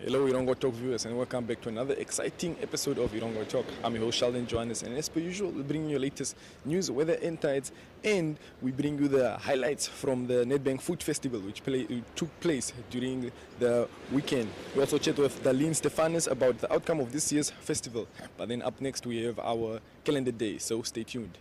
Hello Erongo Talk viewers, and welcome back to another exciting episode of Erongo Talk. I'm your host Sheldon Johannes, and as per usual we bring you your latest news, weather, and tides, and we bring you the highlights from the Nedbank Food Festival which took place during the weekend. We also chat with Daleen Stephanus about the outcome of this year's festival, but then up next we have our calendar day, so stay tuned.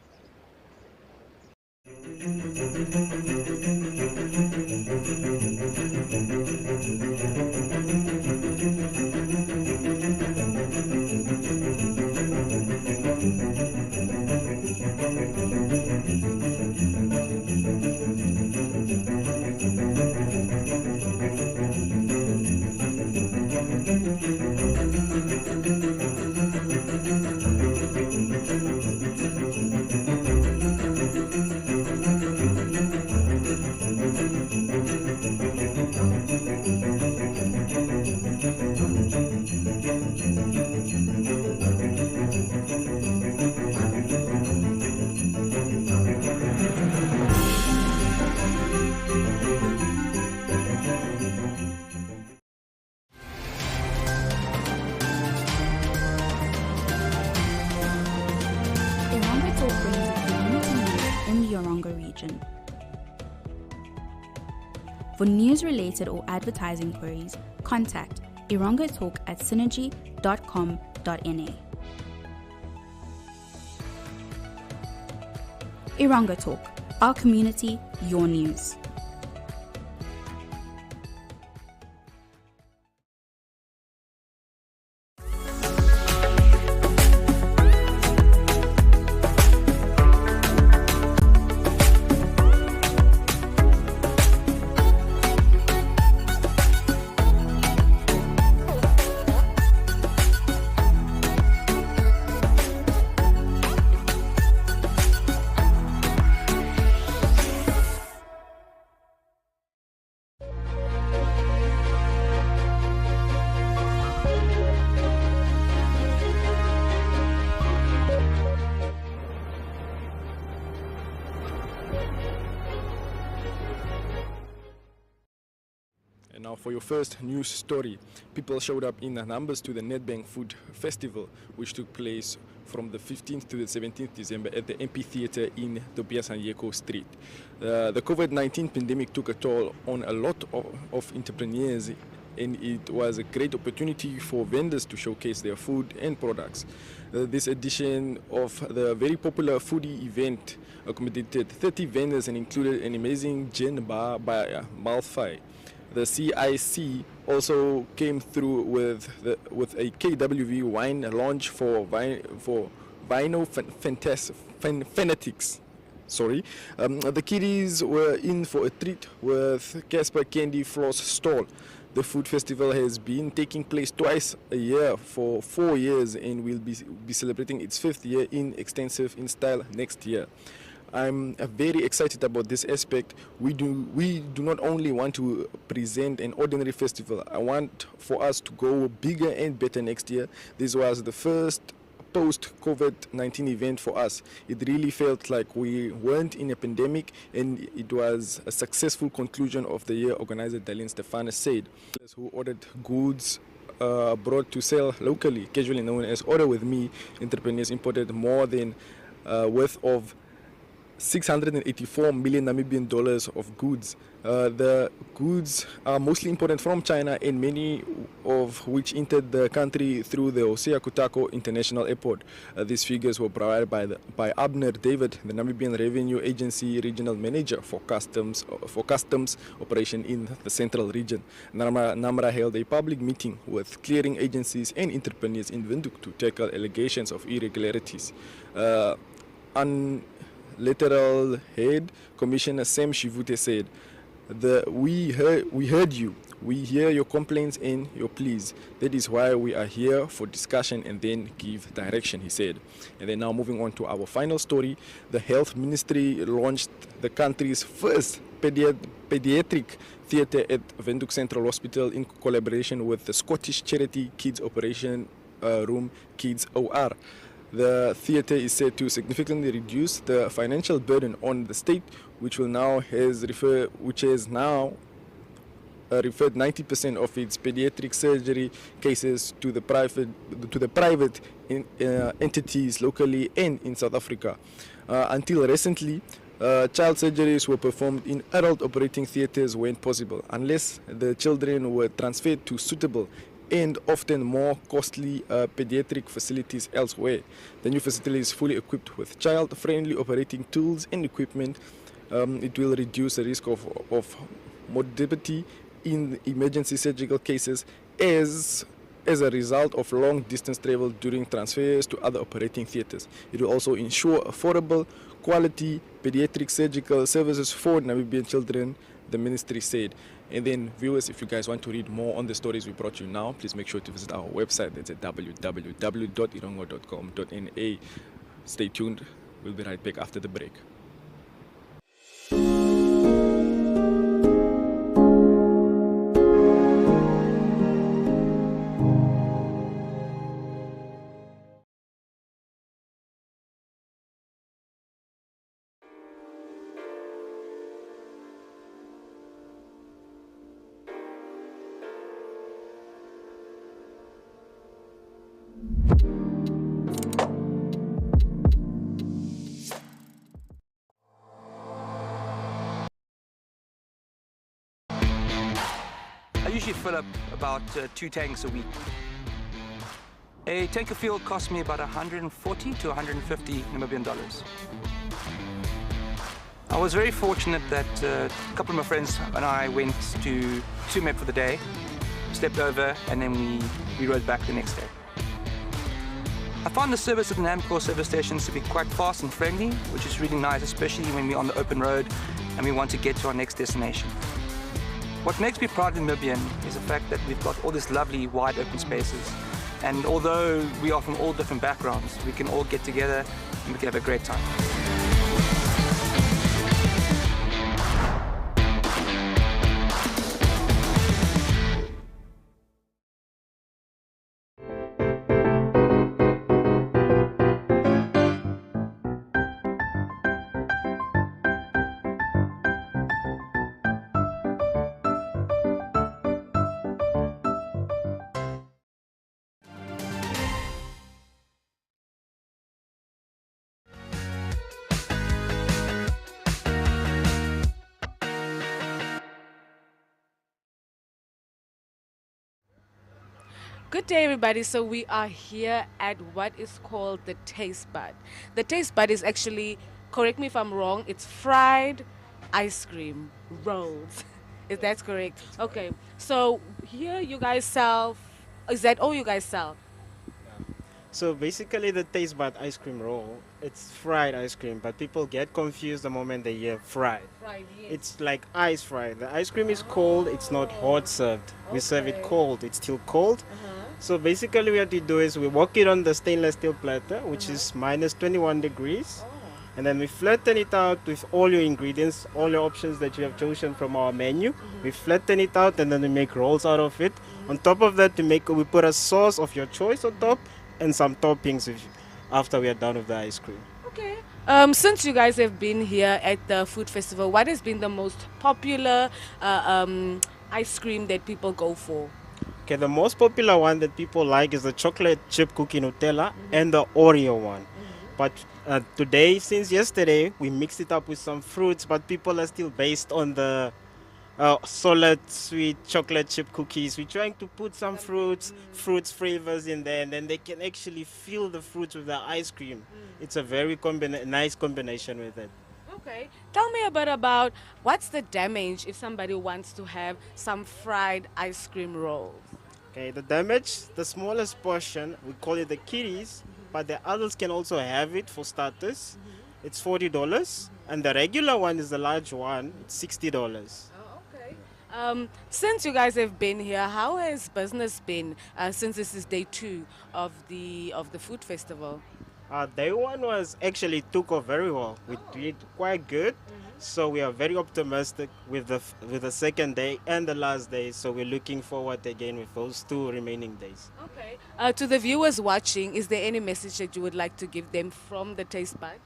Erongo Talk brings you community news in the Erongo region. For news-related or advertising queries, contact Erongo Talk at synergy.com.na. Erongo Talk, our community, your news. And now for your first news story. People showed up in numbers to the Nedbank Food Festival, which took place from the 15th to the 17th December at the MP Theatre in Tobias Anyeko Street. The COVID-19 pandemic took a toll on a lot of entrepreneurs, and it was a great opportunity for vendors to showcase their food and products. This edition of the very popular foodie event accommodated 30 vendors and included an amazing gin bar by Malfi. The CIC also came through with a KWV wine launch for Vino Fanatics. The kiddies were in for a treat with Casper Candy Floss stall. The food festival has been taking place twice a year for 4 years and will be celebrating its 5th year in extensive in style next year. I'm very excited about this aspect. We do not only want to present an ordinary festival. I want for us to go bigger and better next year. This was the first post-COVID-19 event for us. It really felt like we weren't in a pandemic, and it was a successful conclusion of the year, organizer Daleen Stephanus said. Who ordered goods brought to sell locally, casually known as Order With Me, entrepreneurs imported more than worth of 684 million Namibian dollars of goods. The goods are mostly imported from China, and many of which entered the country through the Hosea Kutako International Airport. These figures were provided by Abner David, the Namibian Revenue Agency Regional Manager for Customs Operation in the Central Region. Namra held a public meeting with clearing agencies and entrepreneurs in Windhoek to tackle allegations of irregularities. Literal Head Commissioner Sam Shivute said, we heard you. We hear your complaints and your pleas. That is why we are here for discussion and then give direction, he said. And then now moving on to our final story. The Health Ministry launched the country's first pediatric theatre at Windhoek Central Hospital in collaboration with the Scottish charity Kids Operation Room Kids OR. The theatre is set to significantly reduce the financial burden on the state, which has now referred 90% of its pediatric surgery cases to the private entities locally and in South Africa. Until recently, child surgeries were performed in adult operating theatres when possible, unless the children were transferred to suitable and often more costly pediatric facilities elsewhere. The new facility is fully equipped with child-friendly operating tools and equipment. It will reduce the risk of morbidity in emergency surgical cases as a result of long distance travel during transfers to other operating theatres. It will also ensure affordable, quality pediatric surgical services for Namibian children, the ministry said. And then, viewers, if you guys want to read more on the stories we brought you now, please make sure to visit our website. That's at www.erongo.com.na. Stay tuned. We'll be right back after the break. I usually fill up about 2 tanks a week. A tank of fuel costs me about 140 to 150 Namibian dollars. I was very fortunate that a couple of my friends and I went to Tsumeb for the day, slept over, and then we rode back the next day. I found the service at the Namcor service stations to be quite fast and friendly, which is really nice, especially when we're on the open road and we want to get to our next destination. What makes me proud Namibian is the fact that we've got all these lovely wide open spaces, and although we are from all different backgrounds, we can all get together and we can have a great time. Good day, everybody. So we are here at what is called the Taste Bud. The Taste Bud is actually, correct me if I'm wrong, it's fried ice cream rolls. Is that correct? Okay. So here you guys sell, is that all you guys sell? So basically the Taste Bud ice cream roll, it's fried ice cream, but people get confused the moment they hear fried. Fried, yes. It's like ice fried. The ice cream is cold, it's not hot served. We serve it Okay. cold, it's still cold. So basically what we do is we walk it on the stainless steel platter, which is minus 21 degrees. And then we flatten it out with all your ingredients, all your options that you have chosen from our menu. We flatten it out and then we make rolls out of it. On top of that, we put a sauce of your choice on top and some toppings after we are done with the ice cream. Okay. Since you guys have been here at the food festival, what has been the most popular ice cream that people go for? Okay, the most popular one that people like is the chocolate chip cookie Nutella and the Oreo one. But today, since yesterday, we mixed it up with some fruits, but people are still based on the solid sweet chocolate chip cookies. We're trying to put some fruits flavors in there, and then they can actually feel the fruits with the ice cream. It's a very nice combination with it. Okay. Tell me a bit about what's the damage if somebody wants to have some fried ice cream rolls? Okay, the damage, the smallest portion, we call it the kiddies, but the adults can also have it for starters. It's $40, and the regular one is the large one, it's $60. Oh, okay. Since you guys have been here, how has business been since this is day 2 of the food festival? Day 1 was actually took off very well. We did quite good, so we are very optimistic with the second day and the last day. So we're looking forward again with those 2 remaining days. Okay. To the viewers watching, is there any message that you would like to give them from the Taste Bud?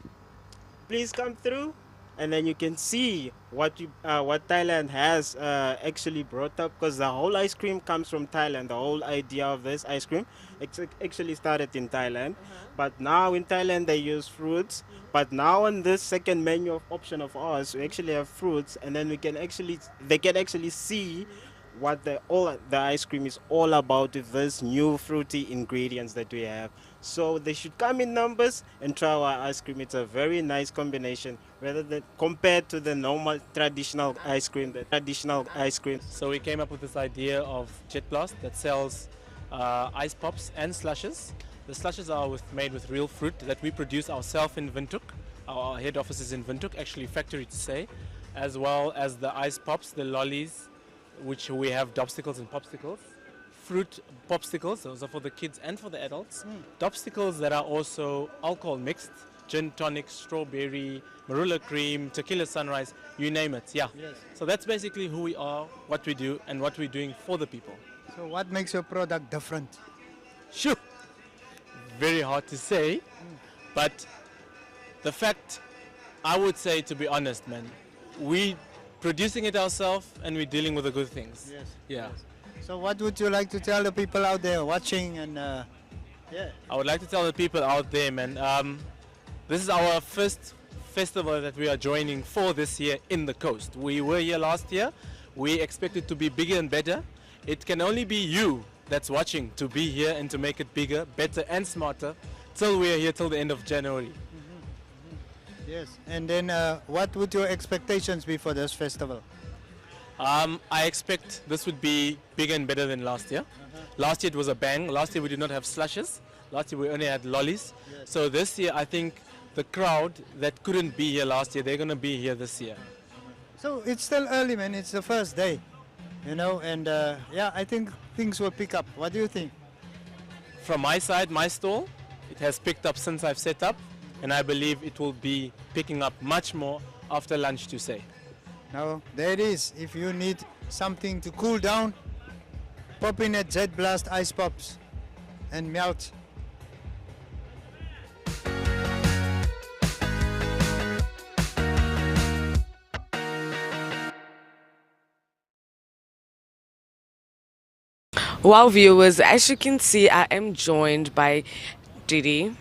Please come through and then you can see what Thailand has actually brought up, because the whole ice cream comes from Thailand. The whole idea of this ice cream actually started in Thailand, but now in Thailand they use fruits. But now on this second menu option of ours, we actually have fruits, and then they can actually see what the ice cream is all about with these new fruity ingredients that we have. So they should come in numbers and try our ice cream. It's a very nice combination, rather than compared to the normal traditional ice cream. So we came up with this idea of Jet Blast that sells ice pops and slushes. The slushes are made with real fruit that we produce ourselves in Windhoek. Our head office is in Windhoek, actually factory to say, as well as the ice pops, the lollies, which we have dopsicles and popsicles. Fruit popsicles, those are for the kids and for the adults. Dopsicles that are also alcohol mixed, gin tonic, strawberry, marula cream, tequila sunrise, you name it, yeah. Yes. So that's basically who we are, what we do, and what we're doing for the people. So what makes your product different? Shoo! Very hard to say, but the fact, I would say, to be honest, man, we producing it ourselves and we're dealing with the good things. Yes. Yeah. Yes. So what would you like to tell the people out there watching and yeah? I would like to tell the people out there, man, this is our first festival that we are joining for this year in the coast. We were here last year. We expect it to be bigger and better. It can only be you that's watching to be here and to make it bigger, better and smarter till we are here till the end of January. Yes. And then what would your expectations be for this festival? I expect this would be bigger and better than last year. Last year it was a bang. Last year we did not have slushes. Last year we only had lollies. Yes. So this year I think the crowd that couldn't be here last year, they're going to be here this year. So it's still early, man. It's the first day, you know, and yeah, I think things will pick up. What do you think? From my side, my stall, it has picked up since I've set up, and I believe it will be picking up much more after lunch to say. Now, there it is. If you need something to cool down, pop in at Jet Blast Ice Pops and melt. Wow, viewers, as you can see, I am joined by Didi.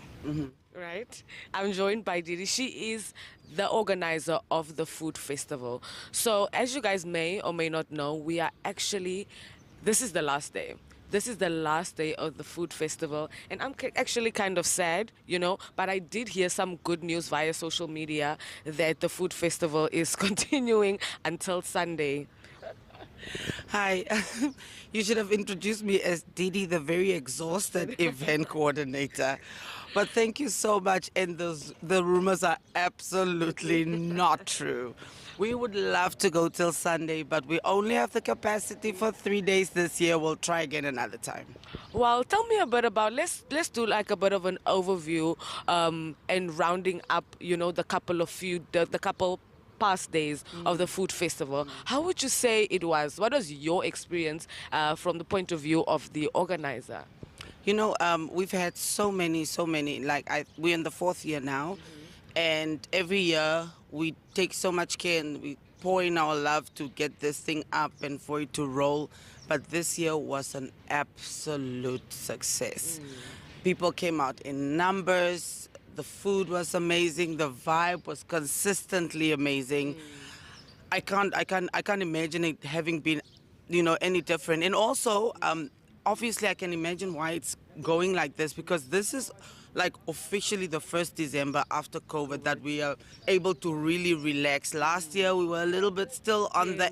Right? I'm joined by Didi. She is the organizer of the food festival. So, as you guys may or may not know, we are actually, this is the last day. This is the last day of the food festival, and I'm actually kind of sad, you know, but I did hear some good news via social media that the food festival is continuing until Sunday. Hi, you should have introduced me as Didi, the very exhausted event coordinator. But thank you so much, and the rumors are absolutely not true. We would love to go till Sunday, but we only have the capacity for 3 days this year. We'll try again another time. Well, tell me a bit about, let's do like a bit of an overview and rounding up, you know, the couple past days of the food festival. How would you say it was? What was your experience from the point of view of the organizer? You know, we've had so many, like we're in the 4th year now, and every year we take so much care and we pour in our love to get this thing up and for it to roll. But this year was an absolute success. People came out in numbers. The food was amazing. The vibe was consistently amazing. I can't imagine it having been, you know, any different. And also, obviously, I can imagine why it's going like this, because this is like officially the first December after COVID that we are able to really relax. Last year we were a little bit still on the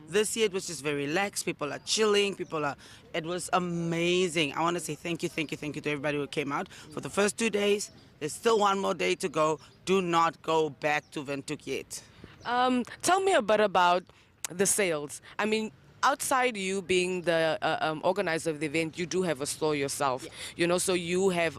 This year it was just very relaxed. People are chilling. It was amazing. I want to say thank you to everybody who came out for the first 2 days. There's still one more day to go. Do not go back to Windhoek yet. Tell me a bit about the sales. I mean, outside you being the organizer of the event, you do have a store yourself, you know, so you have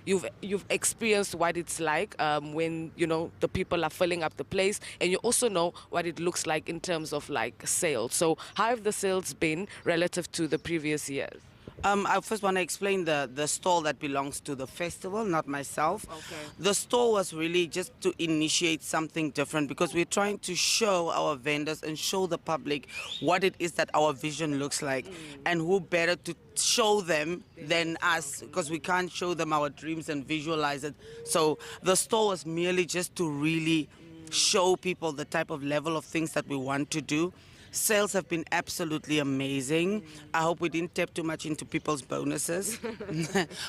you've experienced what it's like when, you know, the people are filling up the place, and you also know what it looks like in terms of like sales. So how have the sales been relative to the previous years? I first want to explain the stall that belongs to the festival, not myself. Okay. The stall was really just to initiate something different because we're trying to show our vendors and show the public what it is that our vision looks like. And who better to show them than us, because we can't show them our dreams and visualize it. So the stall was merely just to really show people the type of level of things that we want to do. Sales have been absolutely amazing. I hope we didn't tap too much into people's bonuses.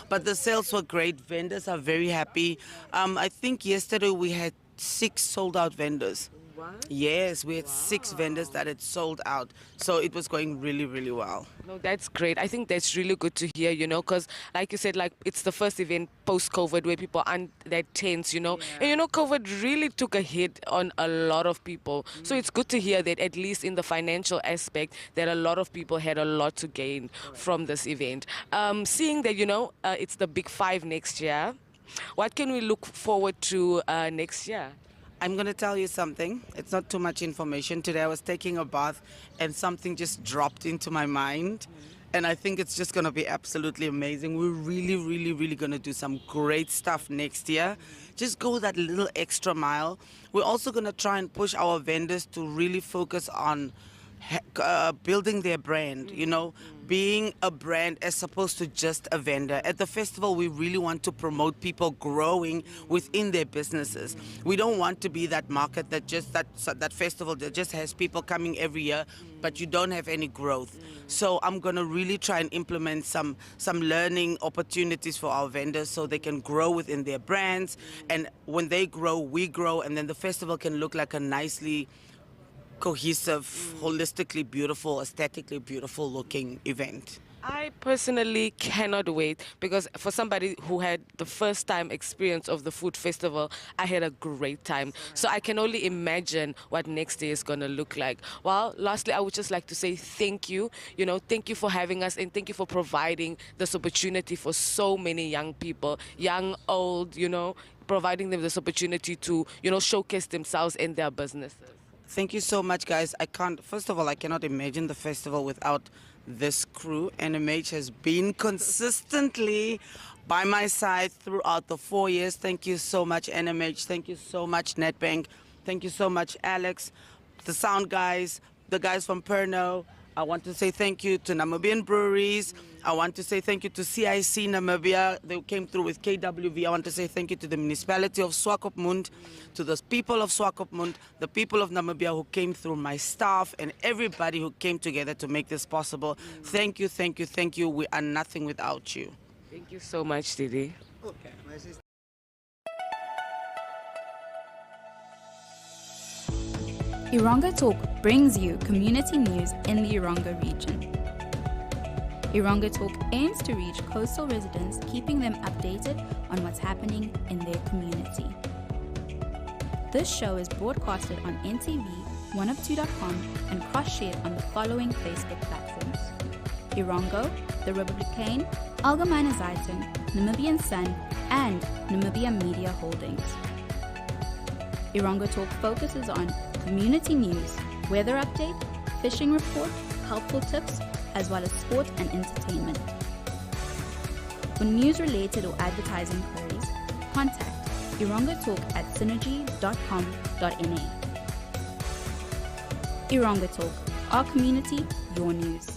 But the sales were great. Vendors are very happy. I think yesterday we had 6 sold out vendors. What? Yes, we had 6 vendors that had sold out. So it was going really, really well. No, that's great. I think that's really good to hear, because like you said, like it's the first event post-COVID where people aren't that tense, And COVID really took a hit on a lot of people. So it's good to hear that at least in the financial aspect, that a lot of people had a lot to gain from this event. Seeing that, it's the Big 5 next year, what can we look forward to next year? I'm going to tell you something. It's not too much information. Today I was taking a bath and something just dropped into my mind. And I think it's just going to be absolutely amazing. We're really, really, really going to do some great stuff next year. Just go that little extra mile. We're also going to try and push our vendors to really focus on building their brand, being a brand as opposed to just a vendor. At the festival, we really want to promote people growing within their businesses. We don't want to be that market that just that festival that just has people coming every year, but you don't have any growth. So I'm going to really try and implement some learning opportunities for our vendors so they can grow within their brands. And when they grow, we grow, and then the festival can look like a nicely cohesive, holistically beautiful, aesthetically beautiful looking event. I personally cannot wait, because for somebody who had the first time experience of the food festival, I had a great time. So I can only imagine what next year is going to look like. Well, lastly, I would just like to say thank you. Thank you for having us, and thank you for providing this opportunity for so many young people, young, old, providing them this opportunity to, showcase themselves and their businesses. Thank you so much, guys. First of all, I cannot imagine the festival without this crew. NMH has been consistently by my side throughout the 4 years. Thank you so much, NMH. Thank you so much, NetBank. Thank you so much, Alex, the sound guys, the guys from Perno. I want to say thank you to Namibian breweries. I want to say thank you to CIC Namibia. They came through with KWV. I want to say thank you to the municipality of Swakopmund, to the people of Swakopmund, the people of Namibia who came through, my staff, and everybody who came together to make this possible. Thank you, thank you, thank you. We are nothing without you. Thank you so much, Didi. Okay, my sister. Erongo Talk brings you community news in the Erongo region. Erongo Talk aims to reach coastal residents, keeping them updated on what's happening in their community. This show is broadcasted on NTV, 102.com, and cross-shared on the following Facebook platforms: Erongo, The Republican, Allgemeine Zeitung, Namibian Sun, and Namibia Media Holdings. Erongo Talk focuses on community news, weather update, fishing report, helpful tips, as well as sport and entertainment. For news-related or advertising queries, contact erongotalk@synergy.com.na. Erongo Talk, our community, your news.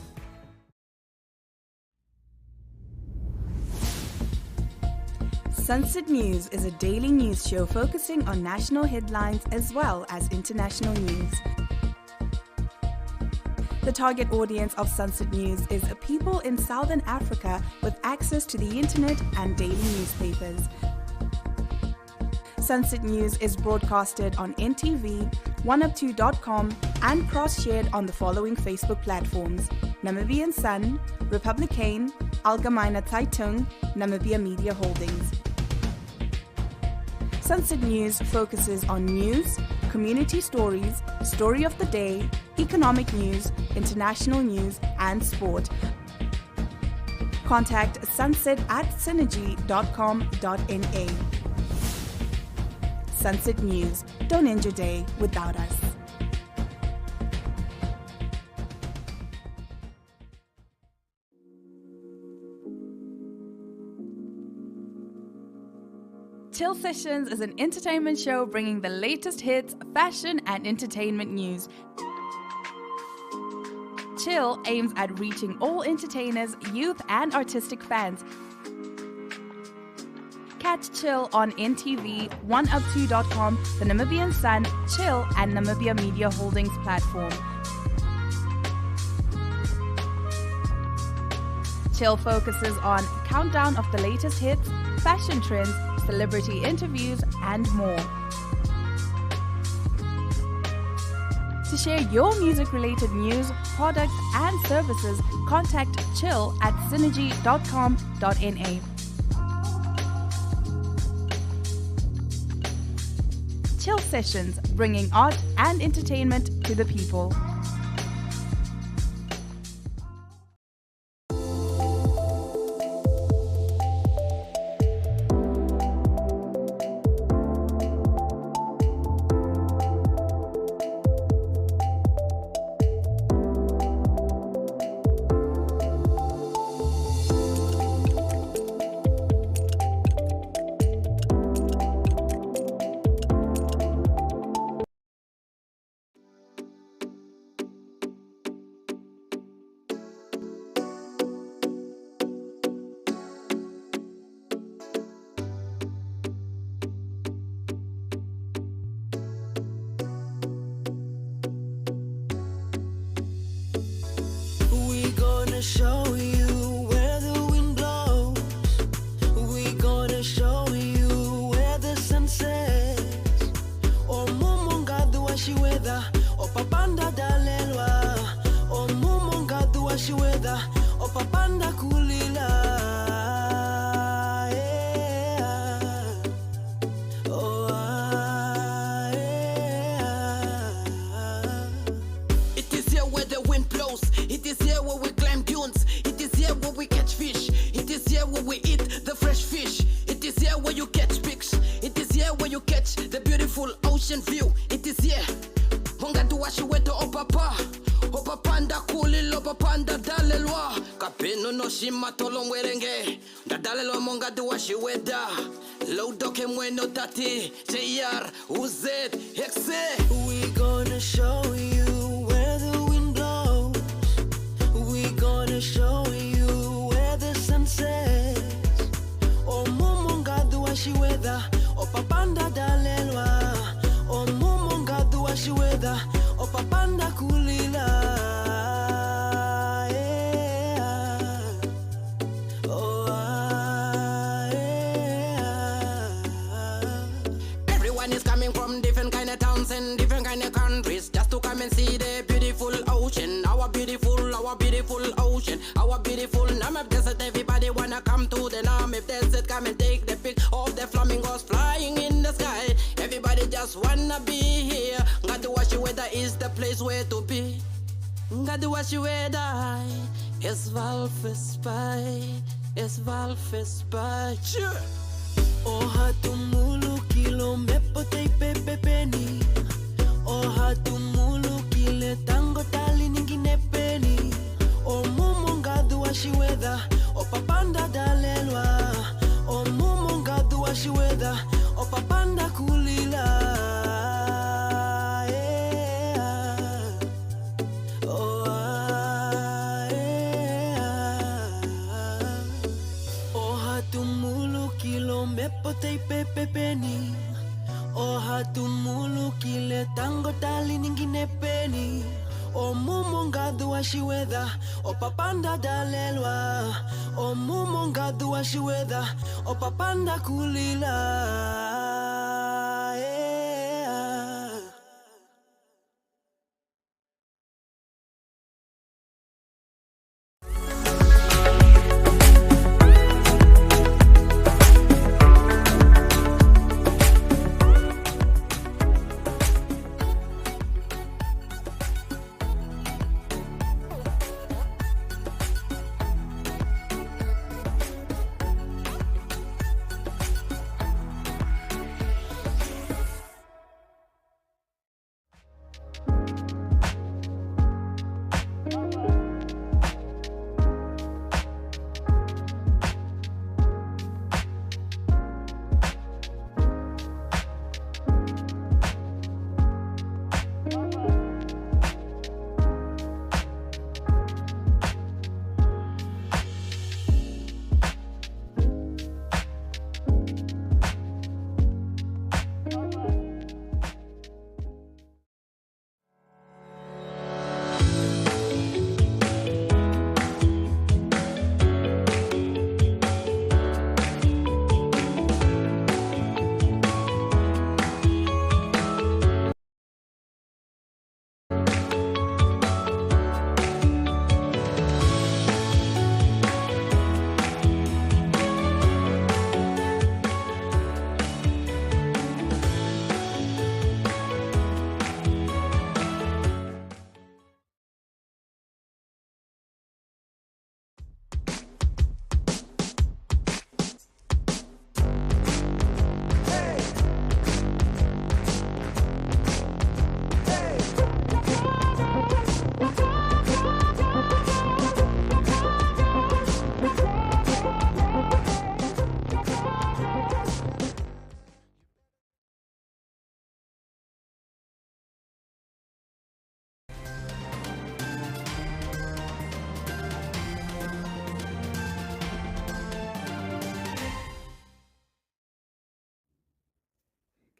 Sunset News is a daily news show focusing on national headlines as well as international news. The target audience of Sunset News is people in Southern Africa with access to the internet and daily newspapers. Sunset News is broadcasted on NTV, 102.com, and cross-shared on the following Facebook platforms: Namibian Sun, Republican, Allgemeine Zeitung, Namibia Media Holdings. Sunset News focuses on news, community stories, story of the day, economic news, international news, and sport. Contact sunset@synergy.com.na. Sunset News. Don't end your day without us. Chill Sessions is an entertainment show bringing the latest hits, fashion, and entertainment news. Chill aims at reaching all entertainers, youth, and artistic fans. Catch Chill on NTV, 1up2.com, the Namibian Sun, Chill, and Namibia Media Holdings platform. Chill focuses on countdown of the latest hits, fashion trends, celebrity interviews, and more. To share your music-related news, products, and services, contact chill at synergy.com.na. Chill Sessions, bringing art and entertainment to the people. Show you where the wind blows. We gonna show you where the sun sets. O mumunga dua shiweda, o papanda dalelwa. O mumunga dua shiweda, o papanda kulila. It is here where the wind blows. It is here where we climb dunes. It is here where we catch fish. It is here where we eat the fresh fish. It is here where you catch pigs. It is here where you catch the beautiful ocean view. It is here. Monga duwashi weto opapa. Opapa nda kulilo opapa nda dalelwa. Kapino no shima tolo mwerenge. Nda dalelwa monga duwashi weda. Laudoke mweno tati. JR, uzet, hexe. We gonna show you where the wind blows. We gonna show you where the sun sets. O mumunga duwashi weda. O papanda dalelwa. O mumunga duwashi weda. O papanda kulila. Everyone is coming from different kind of towns and different kind of countries just to come and see the beautiful ocean. Our beautiful ocean. Our beautiful Namib Desert. Everybody wanna come to the Namib Desert. Come and take the pic of the flamingos flying in the sky. Everybody just wanna be here. Ngaduwashi weather is the place where to be. Ngaduwashi weather is Valfespy. Is Valfespy. Sure. O hatumulu kilo mepote pepepeni. O hatumulu kile tango tali ningine peni. O mumunga duwashi weda. O papanda dalelwa. O mumunga duwashi weda. O papanda kulila. O hatumulu kilo mepote pepepeni. O hatumulu kile tango tali ningine peni. O mumunga duwashi weda. O papanda dalelwa. O mumunga duwashi weda. O papanda kulila.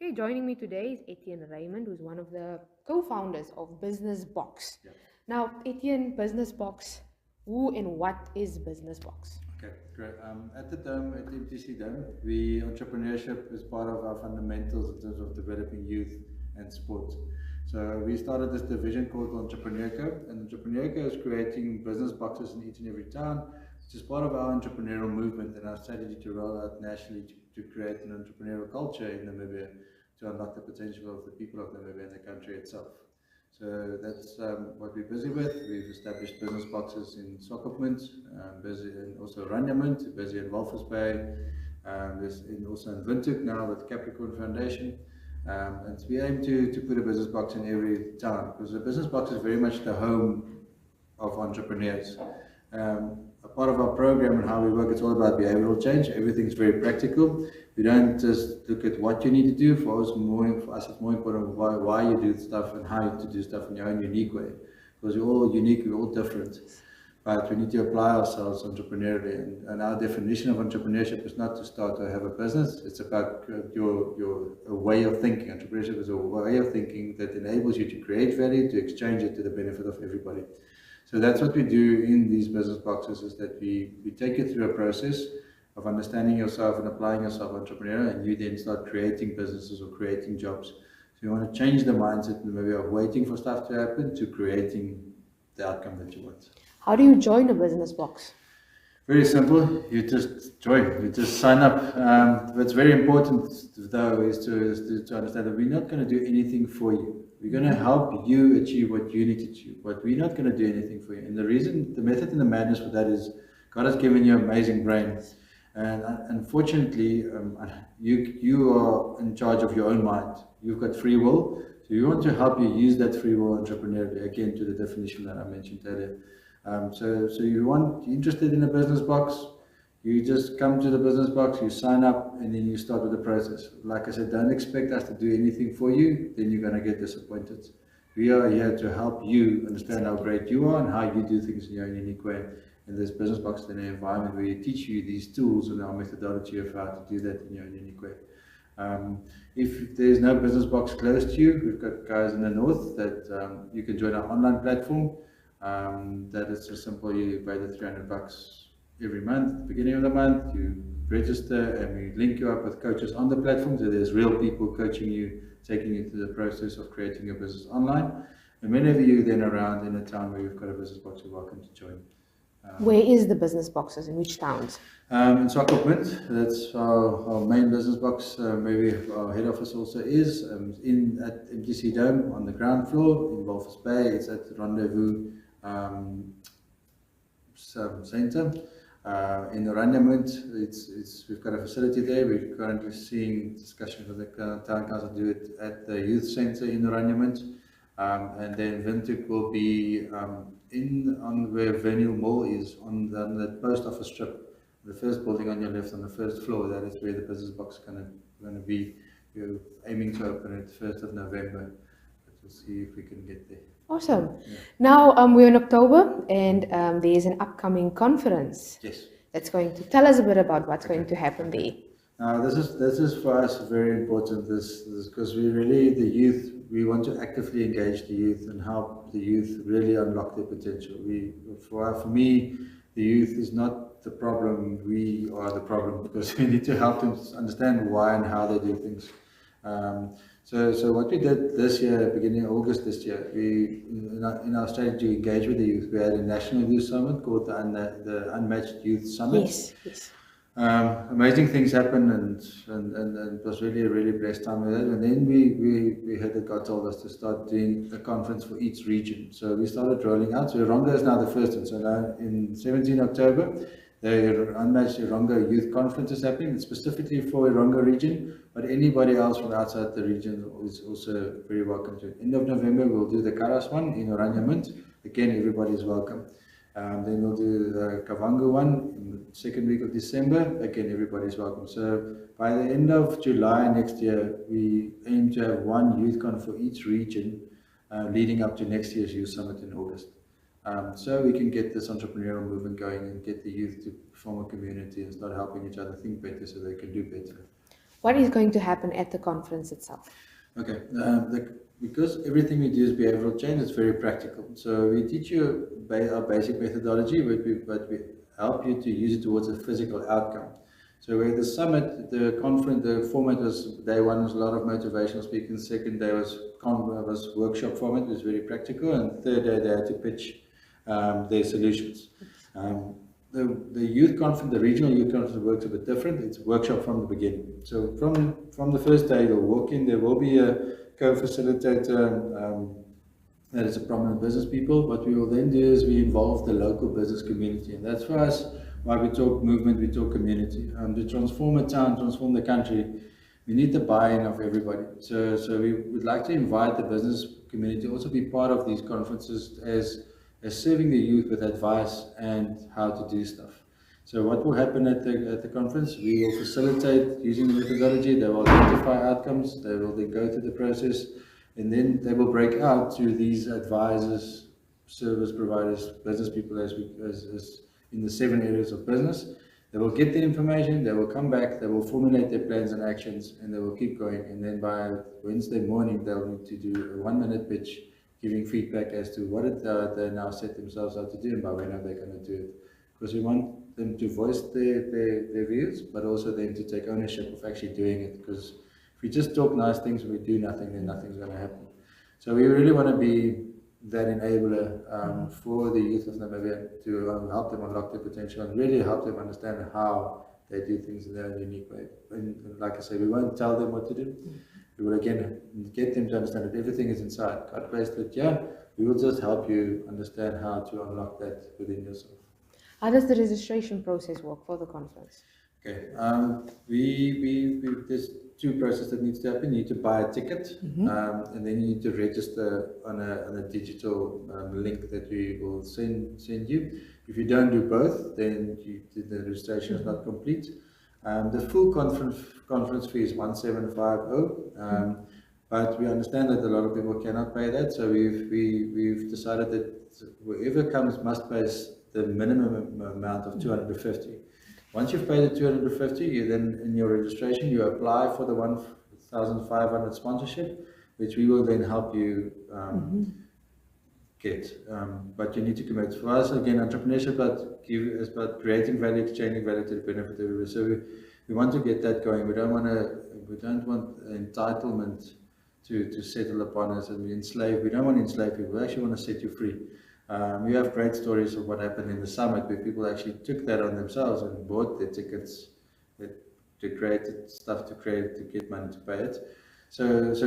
Okay, joining me today is Etienne Raymond, who's one of the co-founders of Business Box. Yeah. Now, Etienne, Business Box, who and what is Business Box? Okay, great. At the Dome, at the MTC Dome, entrepreneurship is part of our fundamentals in terms of developing youth and sports. So we started this division called Entrepreneurco, and Entrepreneurco is creating business boxes in each and every town, which is part of our entrepreneurial movement and our strategy to roll out nationally to create an entrepreneurial culture in Namibia to unlock the potential of the people of Namibia and the country itself. So that's what we're busy with. We've established business boxes in Swakopmund, busy in also Ranjamund, busy in Walvis Bay, also in Windhoek now with Capricorn Foundation. And we aim to put a business box in every town, because the business box is very much the home of entrepreneurs. A part of our program and how we work, it's all about behavioral change. Everything's very practical. We don't just look at what you need to do. For us, it's more important why you do stuff and how to do stuff in your own unique way. Because we're all unique, we're all different. But we need to apply ourselves entrepreneurially. And our definition of entrepreneurship is not to start or have a business. It's about your way of thinking. Entrepreneurship is a way of thinking that enables you to create value, to exchange it to the benefit of everybody. So that's what we do in these business boxes, is that we take you through a process of understanding yourself and applying yourself entrepreneurial, and you then start creating businesses or creating jobs. So you want to change the mindset maybe of waiting for stuff to happen to creating the outcome that you want. How do you join a business box? Very simple. You just join. You just sign up. What's very important though is to understand that we're not going to do anything for you. We're going to help you achieve what you need to achieve, but we're not going to do anything for you. And the reason, the method and the madness for that is God has given you an amazing brain. And unfortunately, you are in charge of your own mind. You've got free will. So we want to help you use that free will entrepreneurially, again, to the definition that I mentioned earlier. So you're interested in a business box, you just come to the business box, you sign up, and then you start with the process. Like I said, don't expect us to do anything for you, then you're going to get disappointed. We are here to help you understand how great you are and how you do things in your own unique way. And this business box is an environment where we teach you these tools and our methodology of how to do that in your own unique way. If there's no business box close to you, we've got guys in the north that you can join our online platform. That is so simple. You pay the $300 every month. At the beginning of the month, you register and we link you up with coaches on the platform. So there's real people coaching you, taking you through the process of creating your business online. And whenever you're then around in a town where you've got a business box, you're welcome to join. Where is the business boxes? In which towns? In Swakopmund, that's our main business box. Maybe our head office also is at MTC Dome on the ground floor in Walvis Bay. It's at the Rendezvous Center. In Ranjamund, we've got a facility there. We're currently seeing discussions with the town council to do it at the youth center in Ranjamund. And then Windhoek will be on where Venue Mall is, on the post office strip. The first building on your left on the first floor, that is where the business box is going to be. We're aiming to open it 1st of November. But we'll see if we can get there. Awesome. Yeah. Now we're in October and there's an upcoming conference. Yes. That's going to tell us a bit about what's going to happen there. This is for us very important. This because we really, the youth, we want to actively engage the youth and help the youth really unlock their potential. For me, the youth is not the problem. We are the problem, because we need to help them understand why and how they do things. So what we did this year, beginning of August this year, in our strategy to engage with the youth, we had a national youth summit called the Unmatched Youth Summit. Yes. Amazing things happened, and it was really a really blessed time with it. And then we had that God told us to start doing a conference for each region. So we started rolling out. So Erongo is now the first one. So now in 17 October, the Unmatched Erongo Youth Conference is happening. It's specifically for Erongo region, but anybody else from outside the region is also very welcome to it. End of November, we'll do the Karas one in Ranjamund. Again, everybody is welcome. Then we'll do the Kavango one in the second week of December. Again, everybody is welcome. So by the end of July next year, we aim to have one youth con for each region, leading up to next year's youth summit in August. So we can get this entrepreneurial movement going and get the youth to form a community and start helping each other think better so they can do better. What is going to happen at the conference itself? Okay, because everything we do is behavioral change, it's very practical. So we teach you our basic methodology, but we help you to use it towards a physical outcome. So where the summit, the conference, the format was, day one was a lot of motivational speaking, second day was workshop format, was very practical, and third day they had to pitch their solutions. The youth conference, the regional youth conference works a bit different. It's workshop from the beginning. So from the first day they'll walk in, there will be a co-facilitator that is a prominent business people. What we will then do is we involve the local business community, and that's for us why we talk movement, we talk community. To transform a town, transform the country, we need the buy-in of everybody. So we would like to invite the business community to also be part of these conferences as serving the youth with advice and how to do stuff. So what will happen at the conference, we will facilitate using the methodology, they will identify outcomes, they will then go through the process, and then they will break out to these advisors, service providers, business people as in the 7 areas of business. They will get the information, they will come back, they will formulate their plans and actions, and they will keep going. And then by Wednesday morning, they'll need to do a 1-minute pitch, giving feedback as to what they now set themselves out to do and by when are they going to do it. Because we want them to voice their views, but also them to take ownership of actually doing it. Because if we just talk nice things and we do nothing, then nothing's going to happen. So we really want to be that enabler for the youth of Namibia to help them unlock their potential and really help them understand how they do things in their unique way. And like I say, we won't tell them what to do. We will again get them to understand that everything is inside. God placed it here. We will just help you understand how to unlock that within yourself. How does the registration process work for the conference? Okay, there's 2 processes that needs to happen. You need to buy a ticket, and then you need to register on a digital link that we will send you. If you don't do both, then the registration is not complete. The full conference fee is 1,750, but we understand that a lot of people cannot pay that, so we've decided that whoever comes must pay the minimum amount of 250. Once you've paid the 250, you then, in your registration, you apply for the 1,500 sponsorship, which we will then help you get. But you need to commit. For us, again, entrepreneurship is about creating value, exchanging value to the benefit of everybody. So we want to get that going. We don't want entitlement to settle upon us and be enslaved. We don't want to enslave people. We actually want to set you free. We have great stories of what happened in the summit where people actually took that on themselves and bought their tickets to create stuff to get money to pay it. But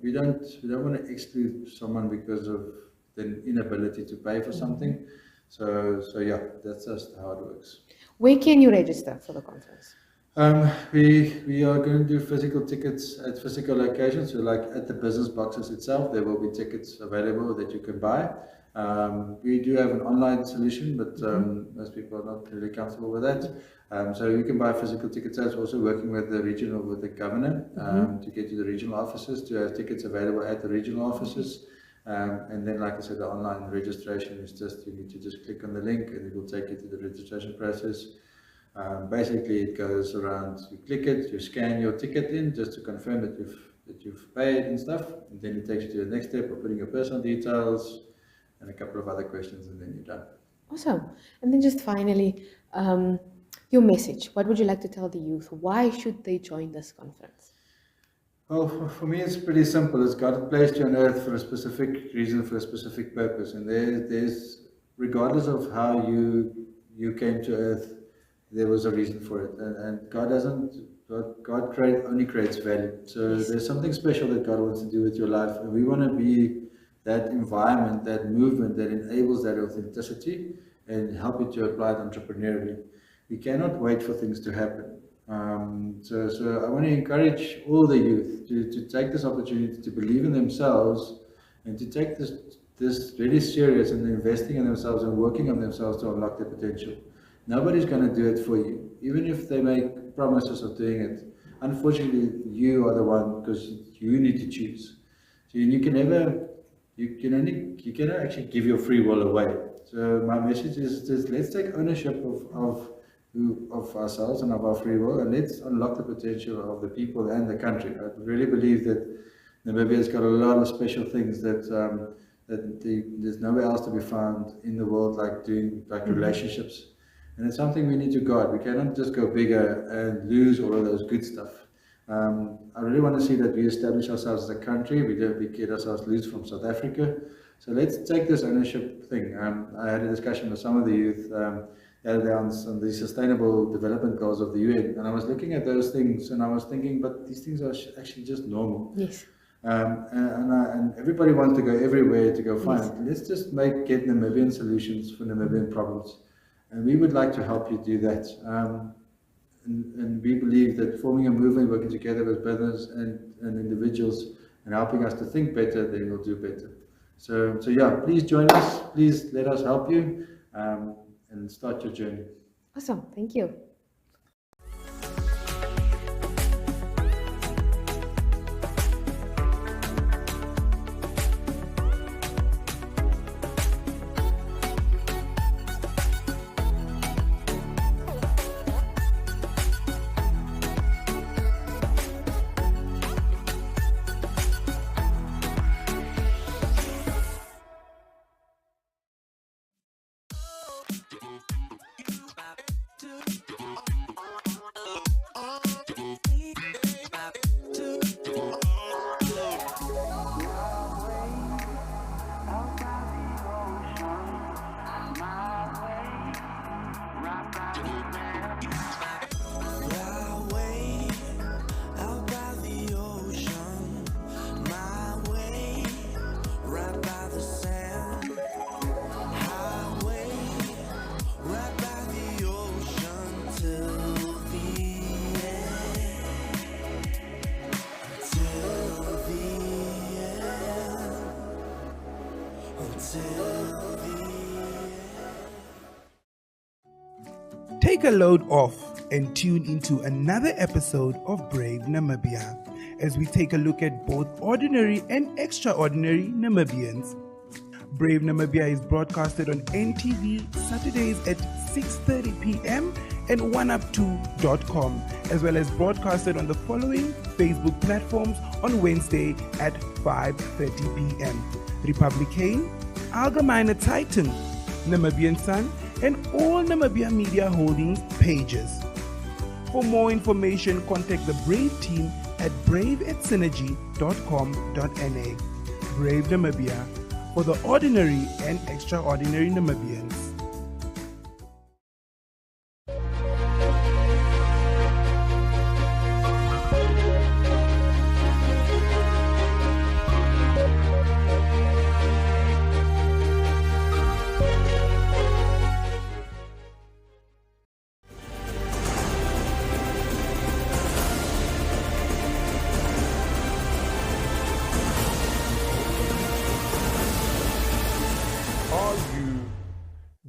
we don't want to exclude someone because of the inability to pay for something. So that's just how it works. Where can you register for the conference? We are going to do physical tickets at physical locations. So like at the business boxes itself, there will be tickets available that you can buy. We do have an online solution, but most people are not really comfortable with that. So you can buy physical tickets. That's also working with the governor to get to the regional offices, to have tickets available at the regional offices. And then, like I said, the online registration is just, you need to just click on the link and it will take you to the registration process. Basically, it goes around, you click it, you scan your ticket in just to confirm that you've paid and stuff, and then it takes you to the next step of putting your personal details and a couple of other questions, and then you're done. Awesome. And then just finally, your message. What would you like to tell the youth? Why should they join this conference? Well, for me, it's pretty simple. It's God placed you on earth for a specific reason, for a specific purpose, and there's regardless of how you came to earth, there was a reason for it, and God only creates value. So there's something special that God wants to do with your life, and we want to be that environment, that movement that enables that authenticity and help you to apply it entrepreneurially. We cannot wait for things to happen. So I want to encourage all the youth to take this opportunity to believe in themselves and to take this really serious and investing in themselves and working on themselves to unlock their potential. Nobody's going to do it for you, even if they make promises of doing it. Unfortunately, you are the one, because you need to choose. So you cannot actually give your free will away. So my message is just let's take ownership of of ourselves and of our free will, and let's unlock the potential of the people and the country. I really believe that Namibia's got a lot of special things that there's nowhere else to be found in the world like relationships, and it's something we need to guard. We cannot just go bigger and lose all of those good stuff. I really want to see that we establish ourselves as a country. We get ourselves loose from South Africa. So let's take this ownership thing. I had a discussion with some of the youth on the Sustainable Development Goals of the UN, and I was looking at those things and I was thinking, but these things are actually just normal. Yes. And everybody wants to go everywhere to go find it. Let's just get Namibian solutions for Namibian problems. And we would like to help you do that. And we believe that forming a movement, working together with business and individuals and helping us to think better, then we'll do better. So yeah, please join us. Please let us help you and start your journey. Awesome. Thank you. Take a load off and tune into another episode of Brave Namibia as we take a look at both ordinary and extraordinary Namibians. Brave Namibia is broadcasted on NTV Saturdays at 6:30 p.m. and oneup2.com, as well as broadcasted on the following Facebook platforms on Wednesday at 5:30 p.m. Republican, Allgemeine Zeitung, Namibian Sun, and all Namibia Media Holdings pages. For more information, contact the Brave team at brave@synergy.com.na. Brave Namibia, for the ordinary and extraordinary Namibians.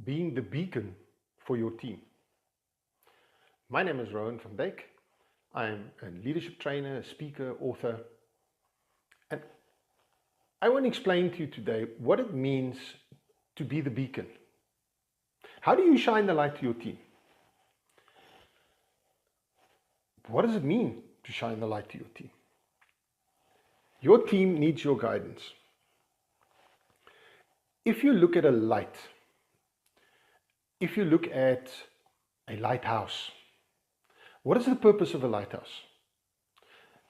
Being the beacon for your team. My name is Rowan van Dijk. I'm a leadership trainer, a speaker, author, and I want to explain to you today what it means to be the beacon. How do you shine the light to your team? What does it mean to shine the light to your team? Your team needs your guidance. If you look at a light, if you look at a lighthouse, what is the purpose of a lighthouse?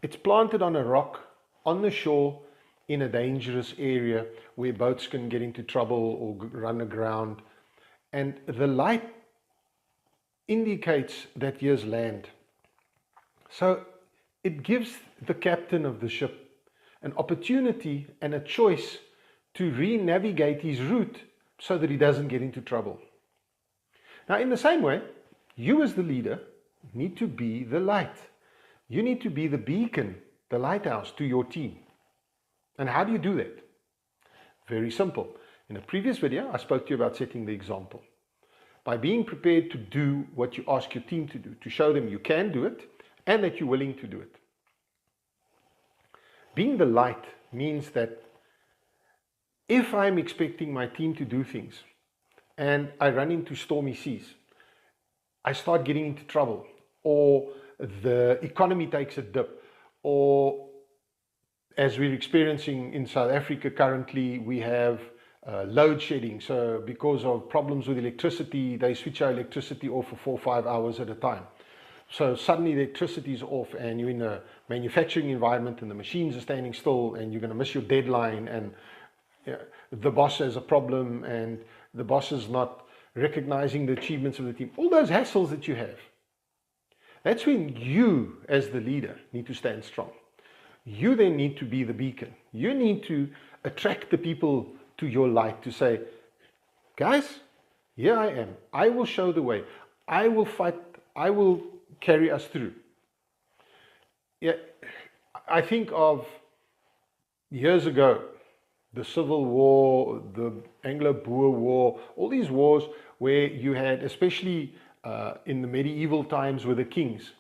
It's planted on a rock, on the shore, in a dangerous area where boats can get into trouble or run aground. And the light indicates that here's land. So it gives the captain of the ship an opportunity and a choice to re-navigate his route so that he doesn't get into trouble. Now, in the same way, you as the leader need to be the light. You need to be the beacon, the lighthouse to your team. And how do you do that? Very simple. In a previous video, I spoke to you about setting the example. By being prepared to do what you ask your team to do, to show them you can do it and that you're willing to do it. Being the light means that if I'm expecting my team to do things, and I run into stormy seas, I start getting into trouble, or the economy takes a dip, or as we're experiencing in South Africa currently, we have load shedding. So because of problems with electricity, they switch our electricity off for 4 or 5 hours at a time. So suddenly the electricity is off and you're in a manufacturing environment and the machines are standing still and you're going to miss your deadline, and the boss has a problem and the boss is not recognizing the achievements of the team. All those hassles that you have. That's when you, as the leader, need to stand strong. You then need to be the beacon. You need to attract the people to your light to say, guys, here I am. I will show the way. I will fight. I will carry us through. Yeah, I think of years ago, the Civil War, the Anglo-Boer War, all these wars where you had, especially in the medieval times with the kings.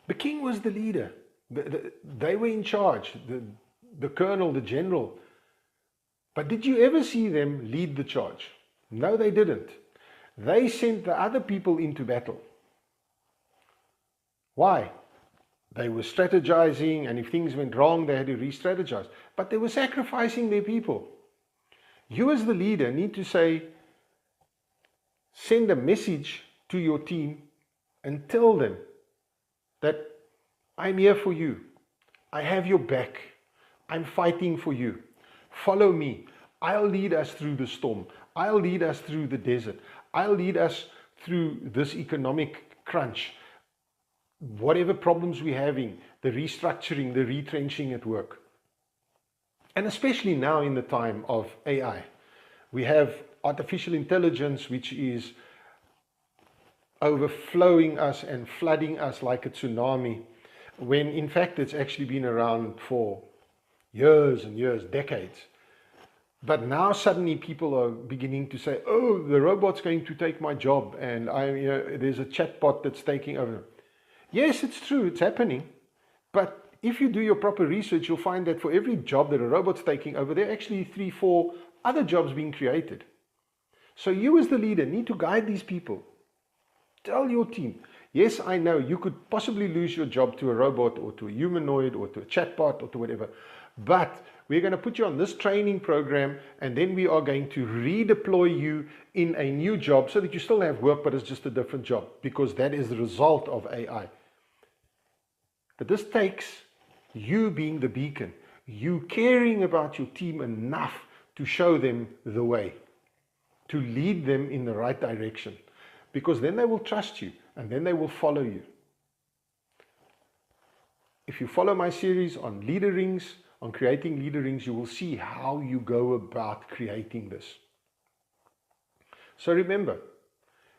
The king was the leader. They were in charge, the colonel, the general. But did you ever see them lead the charge? No, they didn't. They sent the other people into battle. Why? They were strategizing, and if things went wrong, they had to re-strategize. But they were sacrificing their people. You as the leader need to say, send a message to your team and tell them that I'm here for you. I have your back. I'm fighting for you. Follow me. I'll lead us through the storm. I'll lead us through the desert. I'll lead us through this economic crunch. Whatever problems we're having, the restructuring, the retrenching at work. And especially now in the time of AI, we have artificial intelligence, which is overflowing us and flooding us like a tsunami, when in fact it's actually been around for years and years, decades. But now suddenly people are beginning to say, oh, the robot's going to take my job, and there's a chatbot that's taking over. Yes, it's true, it's happening. But if you do your proper research, you'll find that for every job that a robot's taking over, there are actually 3, 4 other jobs being created. So you as the leader need to guide these people. Tell your team, yes, I know you could possibly lose your job to a robot or to a humanoid or to a chatbot or to whatever, but we're going to put you on this training program, and then we are going to redeploy you in a new job so that you still have work, but it's just a different job, because that is the result of AI. But this takes you being the beacon, you caring about your team enough to show them the way, to lead them in the right direction, because then they will trust you and then they will follow you. If you follow my series on leader rings, on creating leader rings, you will see how you go about creating this. So remember,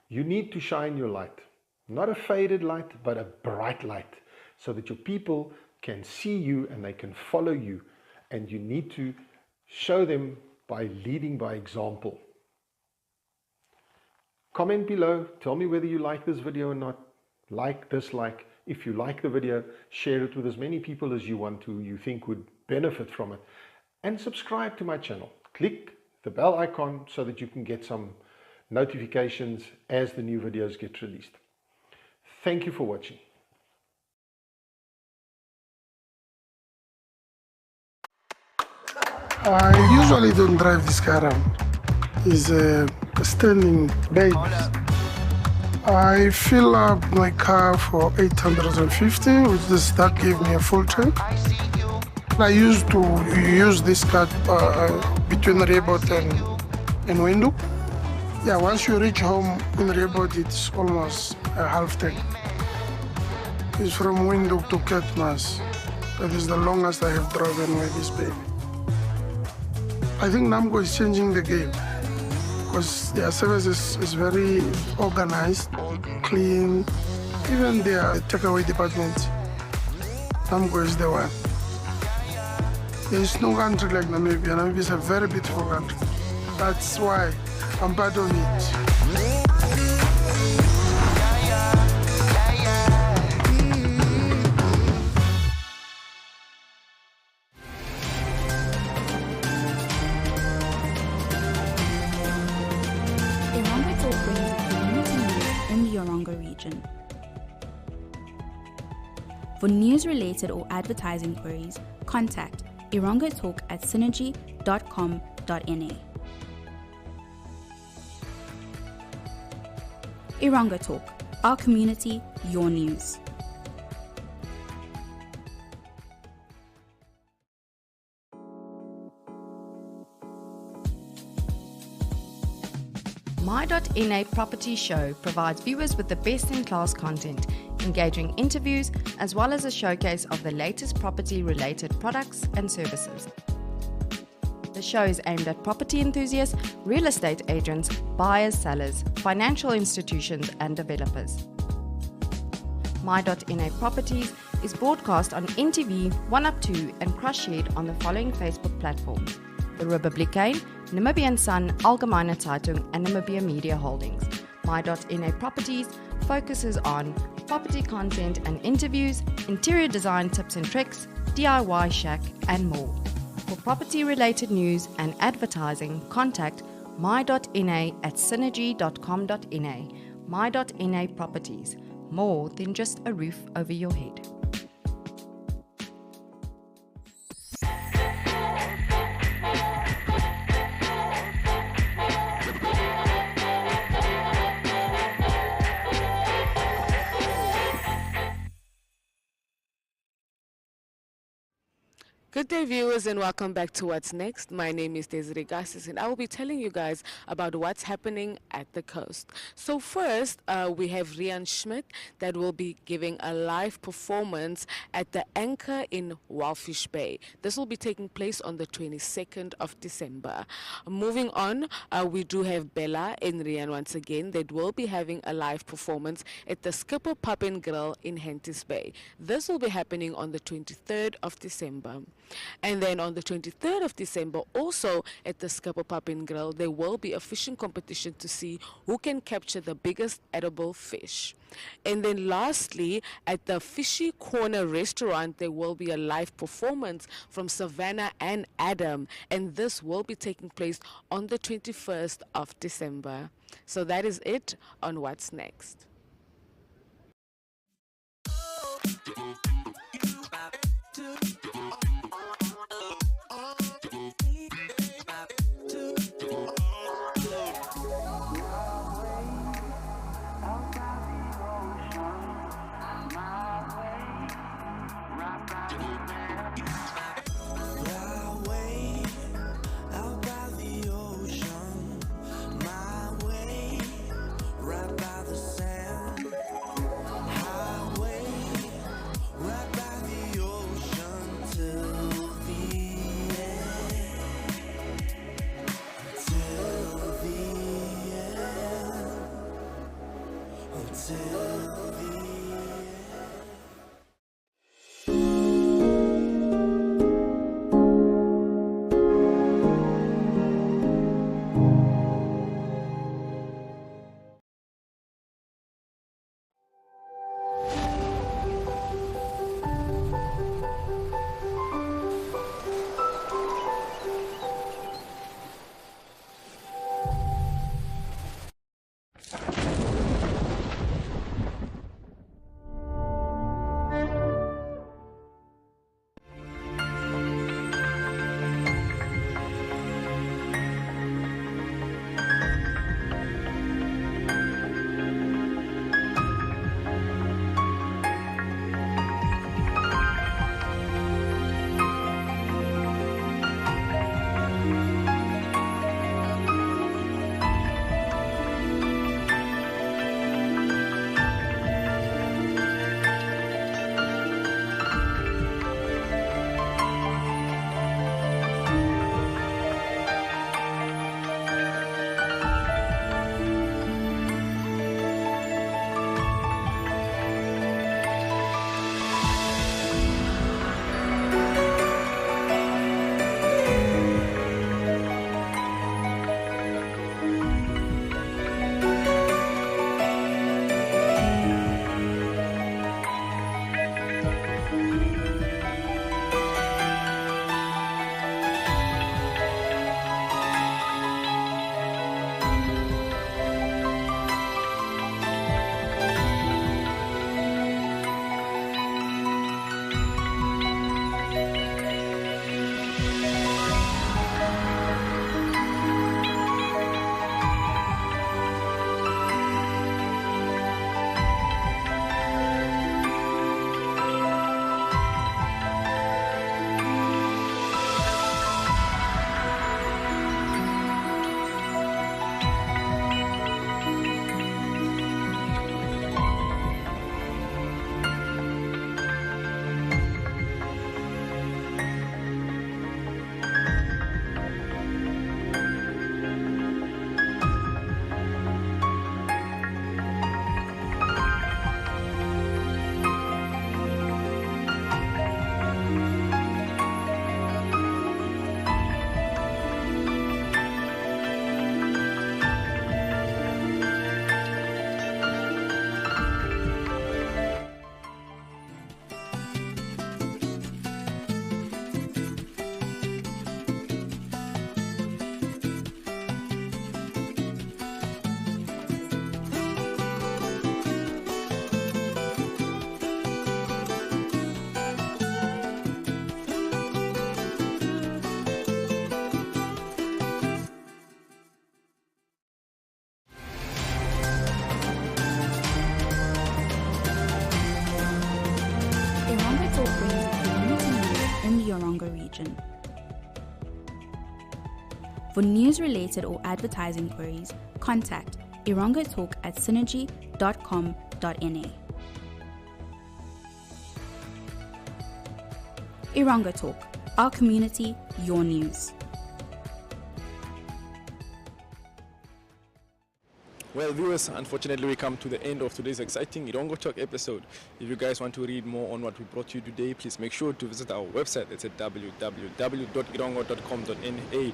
you need to shine your light, not a faded light, but a bright light, so that your people can see you and they can follow you. And you need to show them by leading by example. Comment below, tell me whether you like this video or not. Like, dislike. If you like the video, share it with as many people as you want to, you think would benefit from it. And subscribe to my channel. Click the bell icon so that you can get some notifications as the new videos get released. Thank you for watching. I usually don't drive this car around. It's a standing base. I fill up my car for 850, which that gave me a full tank. I used to use this car between Rebot and Windhoek. Yeah, once you reach home in Rebot, it's almost a half tank. It's from Windhoek to Ketmas. That is the longest I have driven with this baby. I think Namco is changing the game, because their service is very organized, clean. Even their takeaway department, Namco is the one. There is no country like Namibia. Namibia is a very beautiful country. That's why I'm part of it. Erongo Talk brings you community news in the Erongo region. For news-related or advertising queries, contact erongotalk@synergy.com.na. Erongo Talk, our community, your news. My.NA Property Show provides viewers with the best-in-class content, engaging interviews, as well as a showcase of the latest property-related products and services. The show is aimed at property enthusiasts, real estate agents, buyers, sellers, financial institutions, and developers. My.NA Properties is broadcast on NTV, 1UP2, and cross-shared on the following Facebook platforms: the Republikein, Namibian Sun, Algemeine Zeitung, and Namibia Media Holdings. My.NA Properties focuses on property content and interviews, interior design tips and tricks, DIY shack, and more. For property-related news and advertising, contact my.na@synergy.com.na. My.NA Properties, more than just a roof over your head. Good day, viewers, and welcome back to What's Next. My name is Desiree Gassis, and I will be telling you guys about what's happening at the coast. So first, we have Rian Schmidt that will be giving a live performance at the Anchor in Walfish Bay. This will be taking place on the 22nd of December. Moving on, we do have Bella and Rian once again that will be having a live performance at the Skipper Pub and Grill in Henties Bay. This will be happening on the 23rd of December. And then on the 23rd of December, also at the Skipper Pub and Grill, there will be a fishing competition to see who can capture the biggest edible fish. And then lastly, at the Fishy Corner restaurant, there will be a live performance from Savannah and Adam, and this will be taking place on the 21st of December. So that is it on What's Next. Right by the sand, highway region. For news-related or advertising queries, contact Erongo Talk at synergy.com.na. Erongo Talk, our community, your news. Well, viewers, unfortunately we come to the end of today's exciting Erongo Talk episode. If you guys want to read more on what we brought you today, please make sure to visit our website. It's at www.erongo.com.na.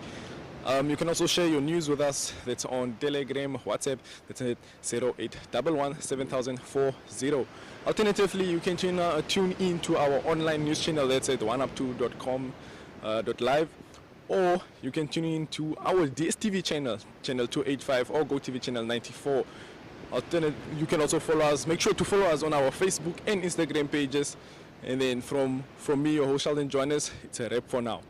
You can also share your news with us. That's on Telegram, WhatsApp. That's at 0811 7040. Alternatively, you can tune in to our online news channel. That's at oneup2.com.live. Or you can tune in to our DSTV channel, channel 285, or GoTV channel 94. You can also follow us. Make sure to follow us on our Facebook and Instagram pages. And then from me, your host Sheldon Johannes, it's a wrap for now.